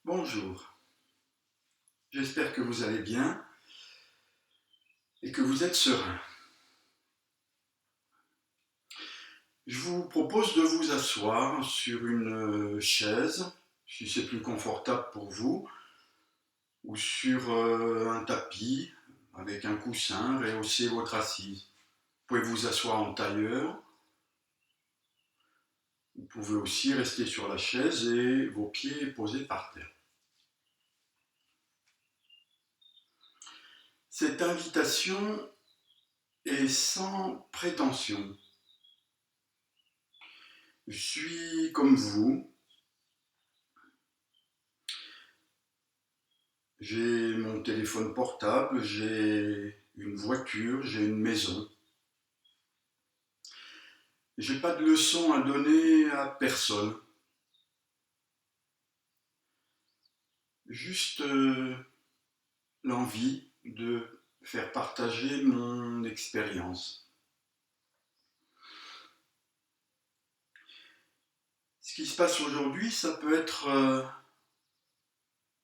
Bonjour, j'espère que vous allez bien et que vous êtes serein. Je vous propose de vous asseoir sur une chaise, si c'est plus confortable pour vous, ou sur un tapis avec un coussin, rehaussez votre assise. Vous pouvez vous asseoir en tailleur, vous pouvez aussi rester sur la chaise et vos pieds posés par terre. Cette invitation est sans prétention. Je suis comme vous, j'ai mon téléphone portable, j'ai une voiture, j'ai une maison. J'ai pas de leçon à donner à personne. Juste l'envie de faire partager mon expérience. Ce qui se passe aujourd'hui, ça peut être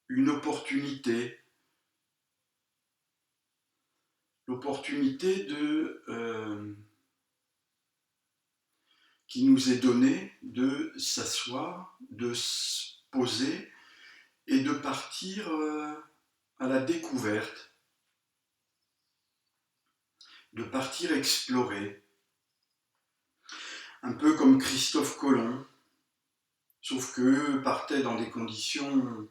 une opportunité. L'opportunité qui nous est donnée de s'asseoir, de se poser et de partir à la découverte, de partir explorer. Un peu comme Christophe Colomb, sauf qu'eux partaient dans des conditions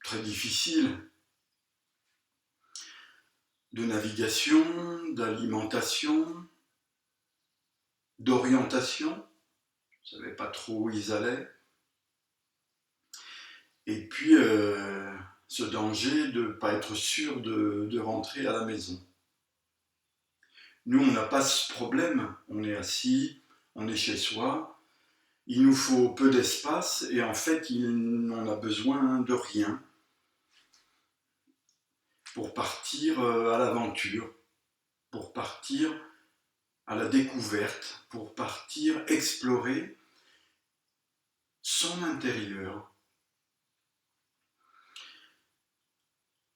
très difficiles de navigation, d'alimentation, d'orientation. Ils ne savaient pas trop où ils allaient. Et puis ce danger de ne pas être sûr de rentrer à la maison. Nous, on n'a pas ce problème. On est assis, on est chez soi. Il nous faut peu d'espace et en fait, on a besoin de rien pour partir à l'aventure, pour partir à la découverte, pour partir explorer son intérieur.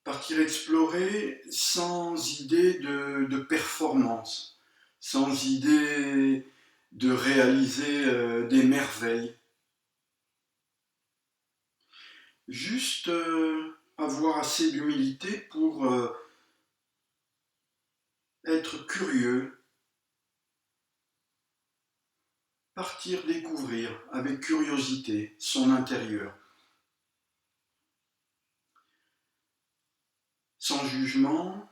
Partir explorer sans idée de performance, sans idée de réaliser des merveilles. Juste avoir assez d'humilité pour être curieux, partir découvrir avec curiosité son intérieur, sans jugement,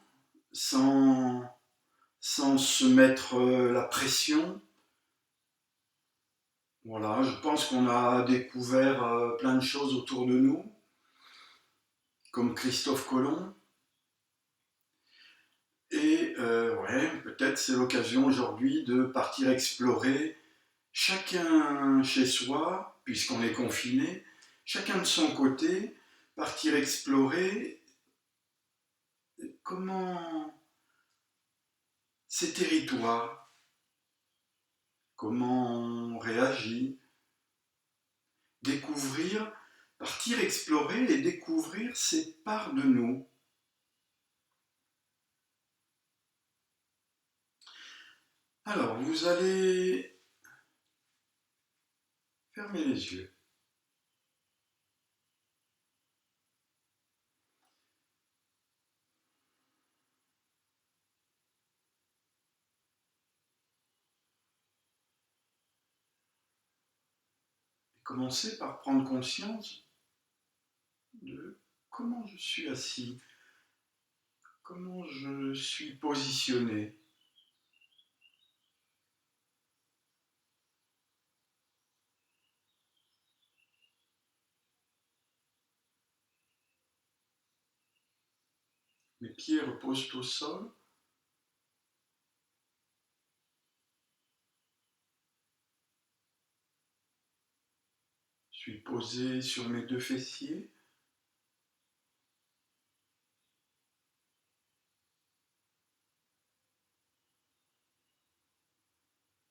sans se mettre la pression. Voilà, je pense qu'on a découvert plein de choses autour de nous, comme Christophe Colomb. Et ouais, peut-être c'est l'occasion aujourd'hui de partir explorer, chacun chez soi, puisqu'on est confiné, chacun de son côté, partir explorer comment ces territoires, comment on réagit, découvrir, partir explorer et découvrir ces parts de nous. Alors, vous allez fermer les yeux. Commencez par prendre conscience de comment je suis assis, comment je suis positionné. Mes pieds reposent au sol. Je suis posé sur mes deux fessiers.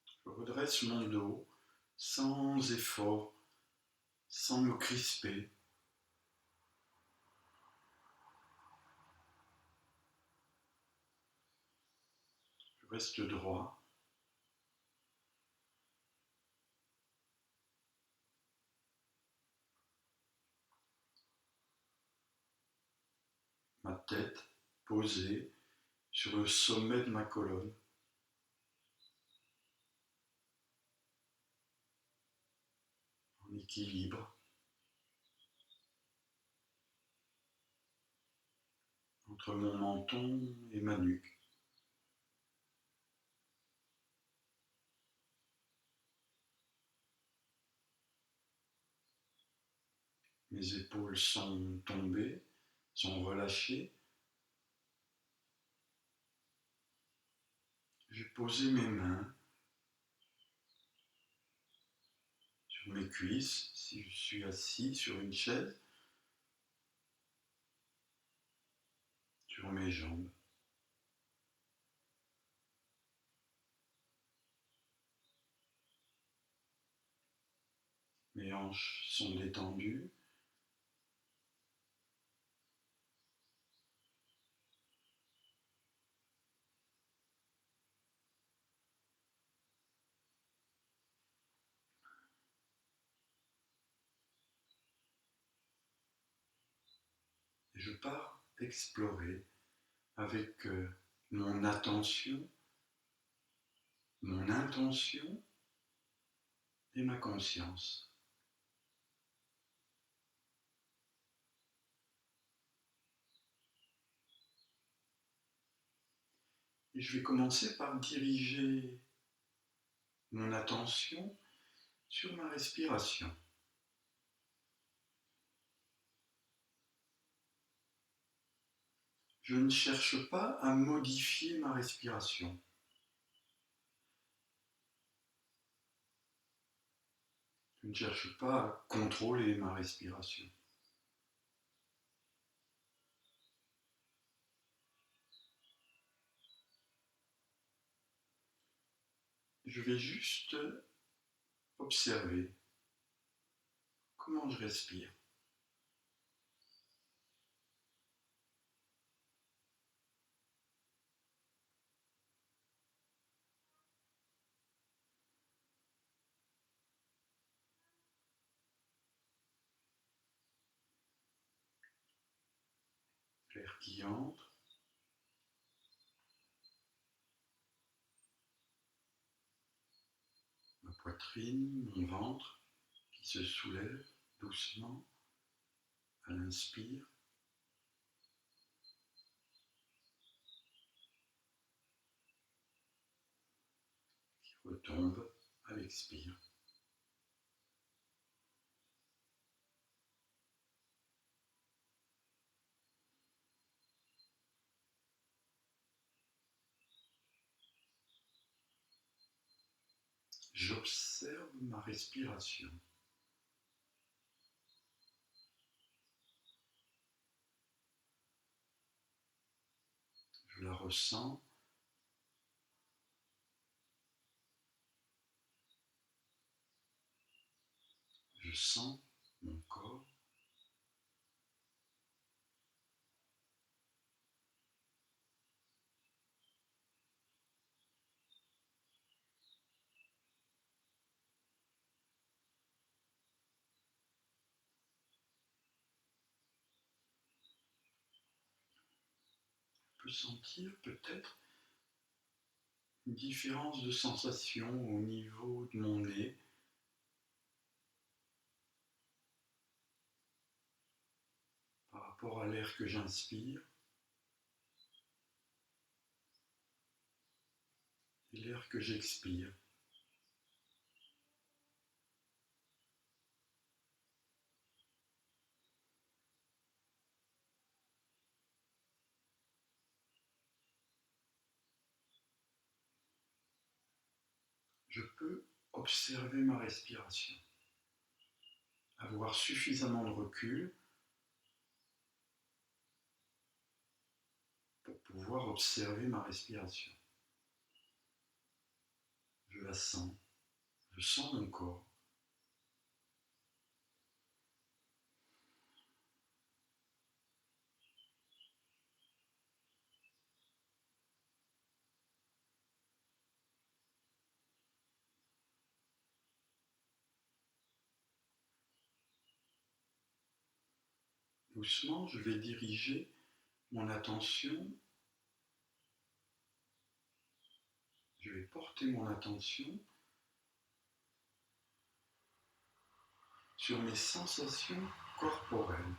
Je redresse mon dos sans effort. sans me crisper. Je reste droit. Ma tête posée sur le sommet de ma colonne. En équilibre entre mon menton et ma nuque. Mes épaules sont tombées, sont relâchées. J'ai posé mes mains sur mes cuisses si je suis assis sur une chaise, sur mes jambes. Mes hanches sont détendues. Et je pars explorer avec mon attention, mon intention et ma conscience. Et je vais commencer par diriger mon attention sur ma respiration. Je ne cherche pas à modifier ma respiration. Je ne cherche pas à contrôler ma respiration. Je vais juste observer comment je respire. L'air qui entre, ma poitrine, mon ventre qui se soulève doucement à l'inspire, qui retombe à l'expire. J'observe ma respiration. Je la ressens. Je sens mon corps. Je peux sentir peut-être une différence de sensation au niveau de mon nez, par rapport à l'air que j'inspire et l'air que j'expire. Je peux observer ma respiration, avoir suffisamment de recul pour pouvoir observer ma respiration. Je la sens, je sens mon corps. Doucement, je vais diriger mon attention, je vais porter mon attention sur mes sensations corporelles.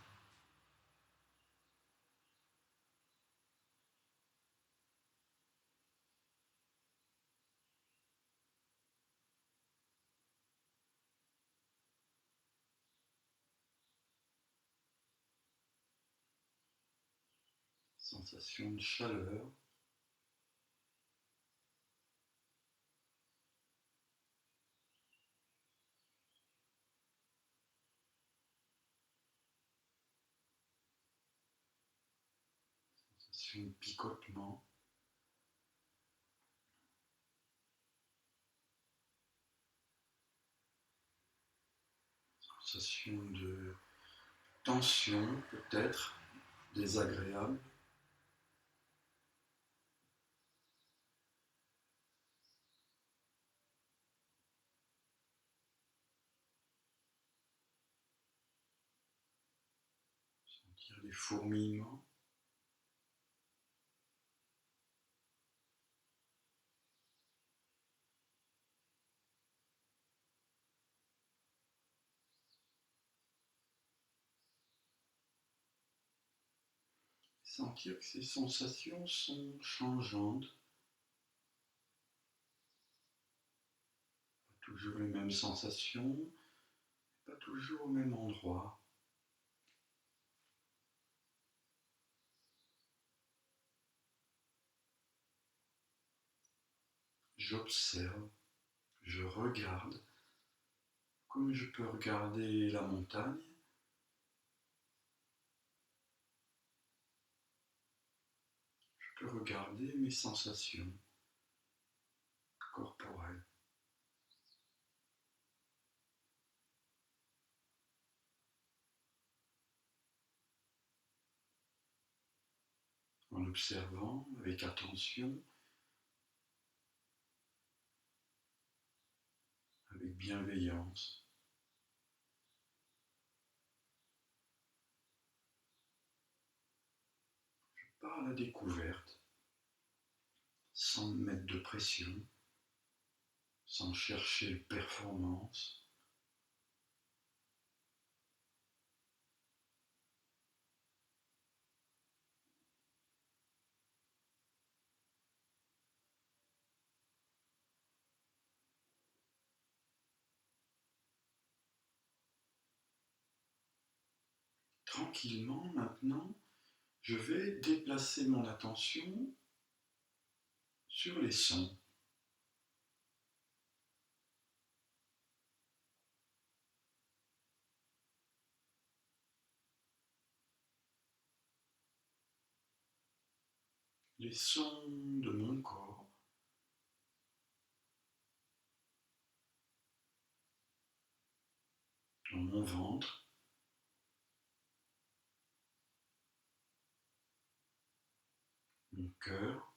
Sensation de chaleur, sensation de picotement, sensation de tension peut-être désagréable. Sentir des fourmillements. Sentir que ces sensations sont changeantes, pas toujours les mêmes sensations, pas toujours au même endroit. J'observe, je regarde, comme je peux regarder la montagne, je peux regarder mes sensations corporelles. En observant avec attention, avec bienveillance. Par la découverte, sans mettre de pression, sans chercher performance. Tranquillement, maintenant, je vais déplacer mon attention sur les sons. Les sons de mon corps, dans mon ventre, mon cœur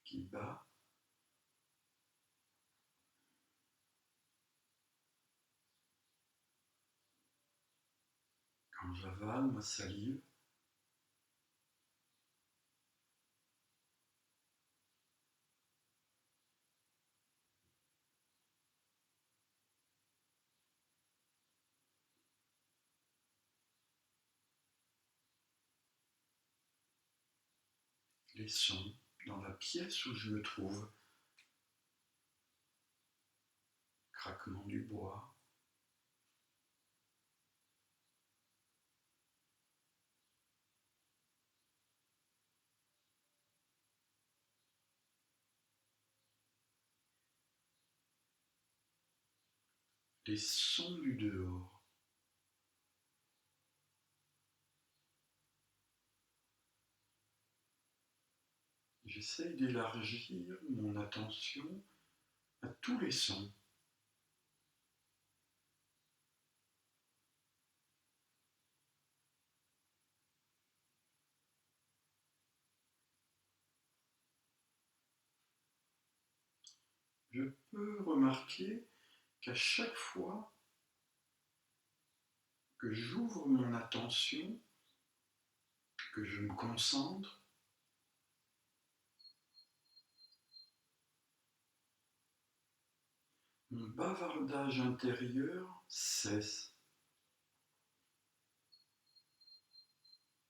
qui bat, quand j'avale ma salive, les sons dans la pièce où je me trouve, craquement du bois, les sons du dehors. J'essaye d'élargir mon attention à tous les sons. Je peux remarquer qu'à chaque fois que j'ouvre mon attention que je me concentre, mon bavardage intérieur cesse.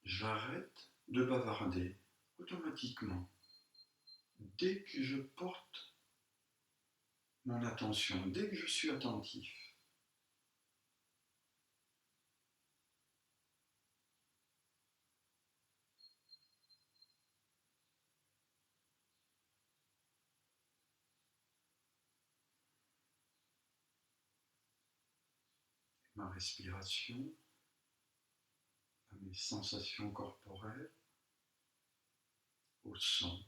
J'arrête de bavarder automatiquement dès que je porte mon attention, dès que je suis attentif. Ma respiration, à mes sensations corporelles, au son.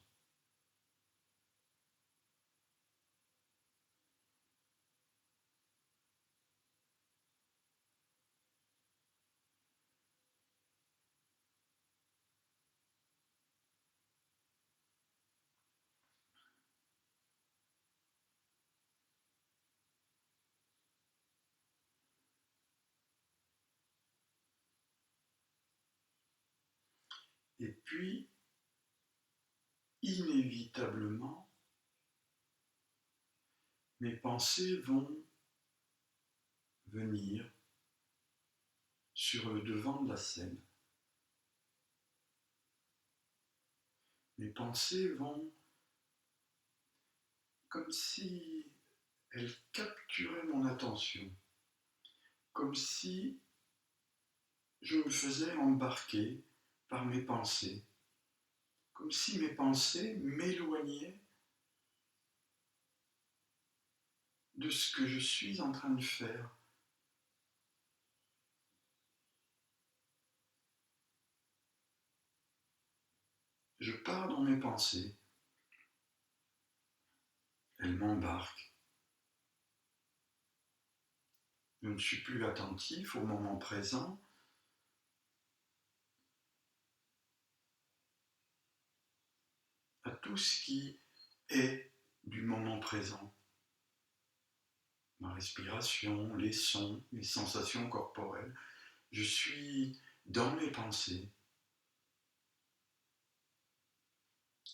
Et puis, inévitablement, mes pensées vont venir sur le devant de la scène. Mes pensées vont comme si elles capturaient mon attention, comme si je me faisais embarquer par mes pensées, comme si mes pensées m'éloignaient de ce que je suis en train de faire. Je pars dans mes pensées, elles m'embarquent. Je ne suis plus attentif au moment présent. À tout ce qui est du moment présent. Ma respiration, les sons, les sensations corporelles. Je suis dans mes pensées.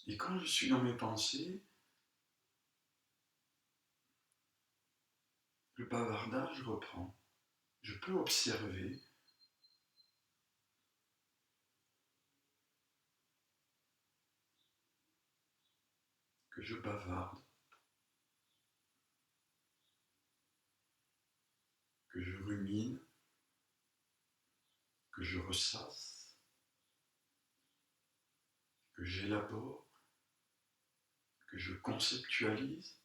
Et quand je suis dans mes pensées, le bavardage reprend. Je peux observer que je bavarde, que je rumine, que je ressasse, que j'élabore, que je conceptualise.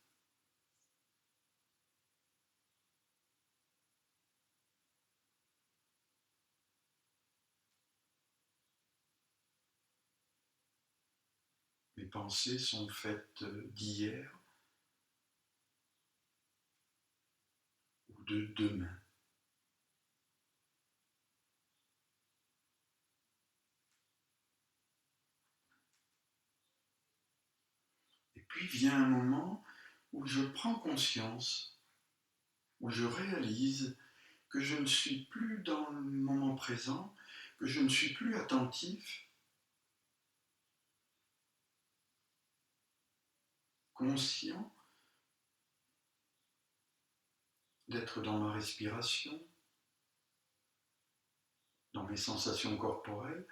Mes pensées sont faites d'hier ou de demain. Et puis vient un moment où je prends conscience, où je réalise que je ne suis plus dans le moment présent, que je ne suis plus attentif, conscient d'être dans ma respiration, dans mes sensations corporelles,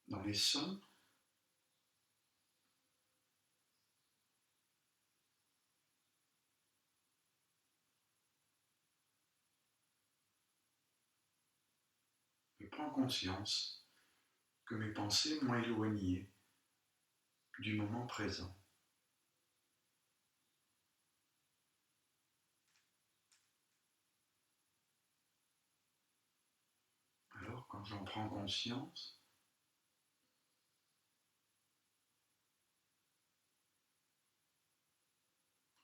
dans les sons. Je prends conscience que mes pensées m'ont éloigné du moment présent. Alors, quand j'en prends conscience,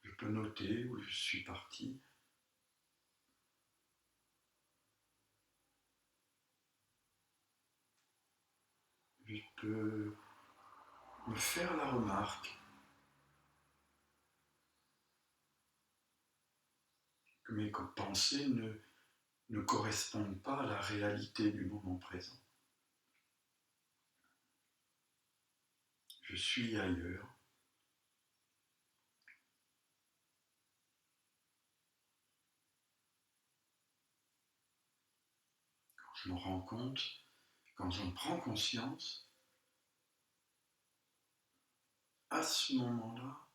je peux noter où je suis parti. Je peux me faire la remarque que mes pensées ne correspondent pas à la réalité du moment présent. Je suis ailleurs. Quand je me rends compte, quand j'en prends conscience, à ce moment-là,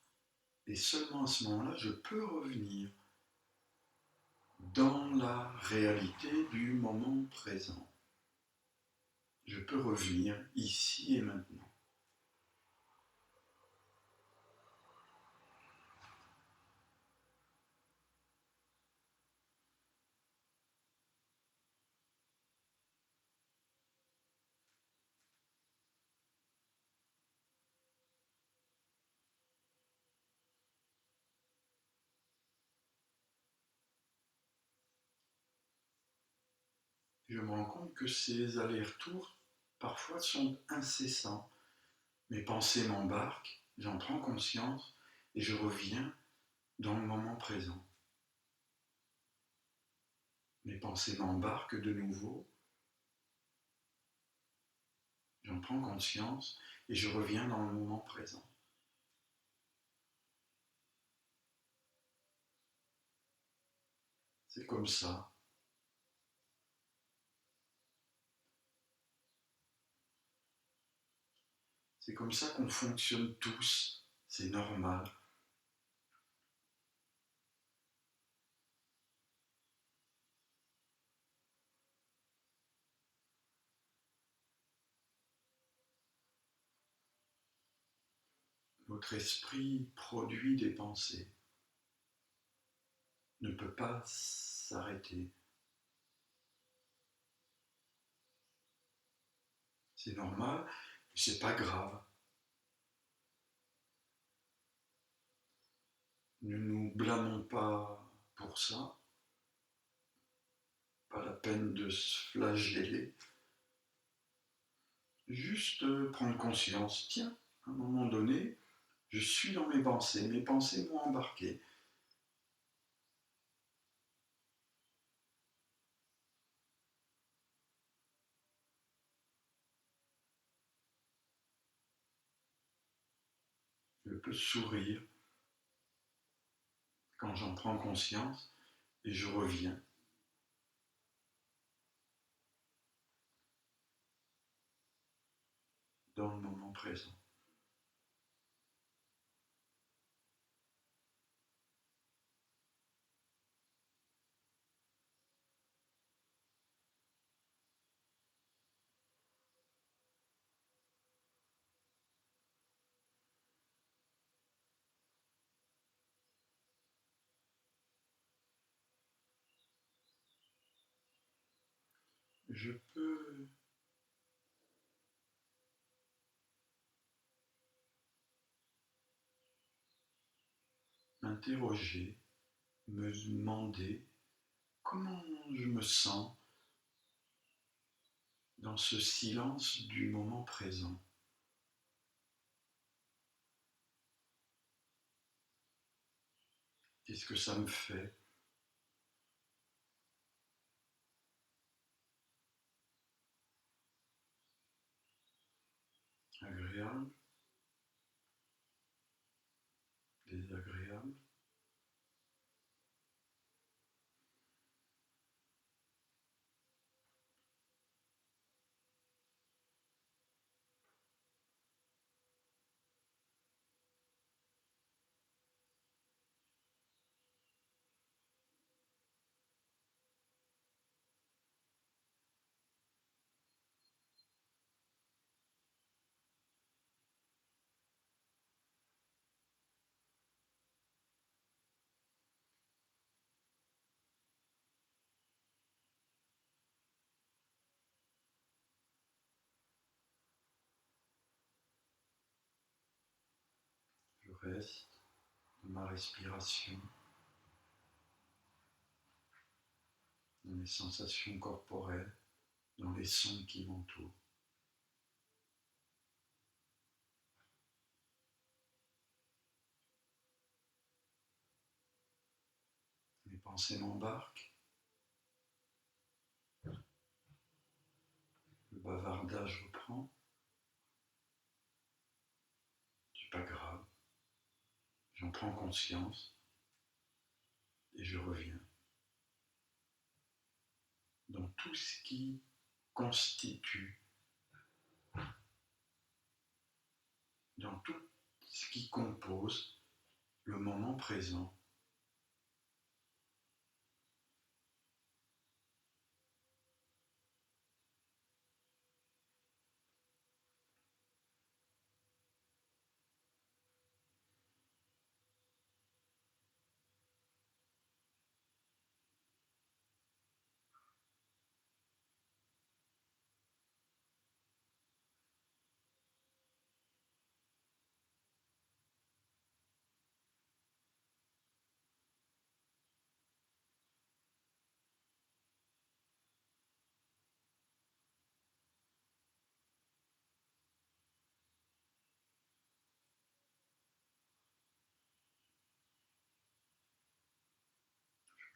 et seulement à ce moment-là, je peux revenir dans la réalité du moment présent. Je peux revenir ici et maintenant. Je me rends compte que ces allers-retours, parfois, sont incessants. Mes pensées m'embarquent, j'en prends conscience et je reviens dans le moment présent. Mes pensées m'embarquent de nouveau, j'en prends conscience et je reviens dans le moment présent. C'est comme ça. C'est comme ça qu'on fonctionne tous. C'est normal. Notre esprit produit des pensées, ne peut pas s'arrêter. C'est normal, c'est pas grave. Ne nous blâmons pas pour ça. Pas la peine de se flageller. Juste prendre conscience. Tiens, à un moment donné, je suis dans mes pensées. Mes pensées m'ont embarqué. Je peux sourire quand j'en prends conscience et je reviens dans le moment présent. Je peux m'interroger, me demander comment je me sens dans ce silence du moment présent. Qu'est-ce que ça me fait? Agréable? Désagréable? Je reste dans ma respiration, dans mes sensations corporelles, dans les sons qui m'entourent. Mes pensées m'embarquent, bavardage reprend. C'est pas grave. J'en prends conscience et je reviens dans tout ce qui constitue, dans tout ce qui compose le moment présent.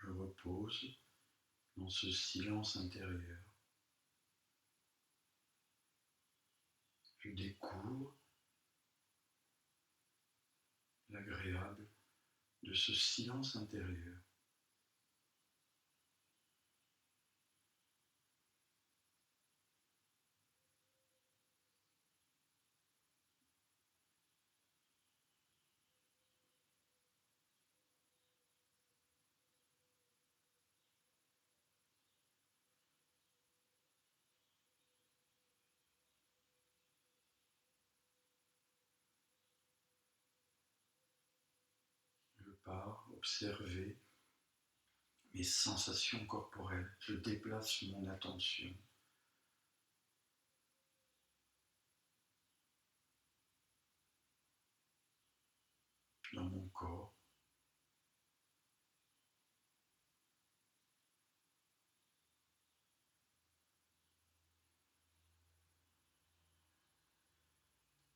Je me repose dans ce silence intérieur. Je découvre l'agréable de ce silence intérieur. Je pars observer mes sensations corporelles. Je déplace mon attention dans mon corps.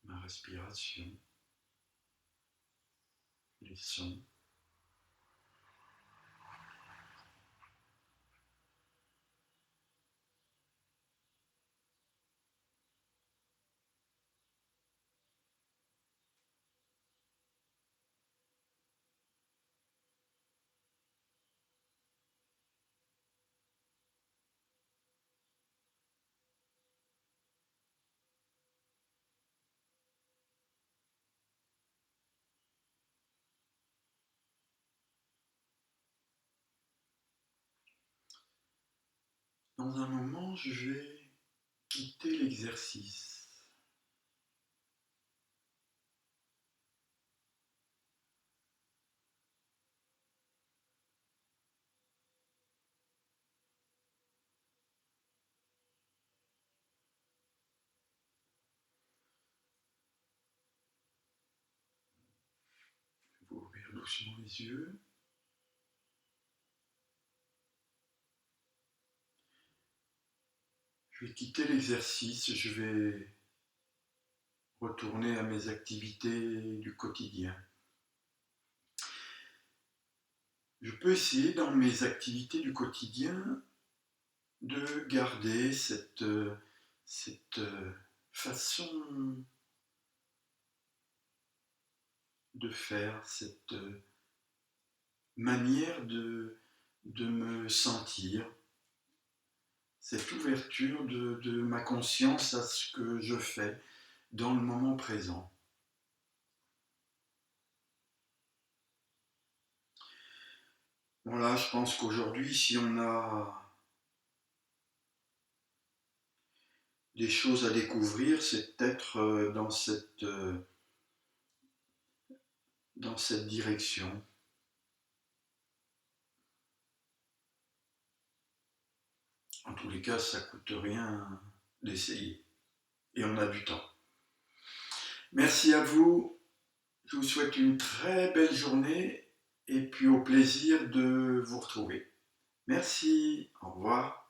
Ma respiration, les sons. Dans un moment, je vais quitter l'exercice. Je vais ouvrir doucement les yeux. Je vais quitter l'exercice, je vais retourner à mes activités du quotidien. Je peux essayer dans mes activités du quotidien de garder cette façon de faire, cette manière de me sentir, cette ouverture de ma conscience à ce que je fais dans le moment présent. Voilà, je pense qu'aujourd'hui, si on a des choses à découvrir, c'est peut-être dans cette direction. En tous les cas, ça ne coûte rien d'essayer. Et on a du temps. Merci à vous. Je vous souhaite une très belle journée et puis au plaisir de vous retrouver. Merci. Au revoir.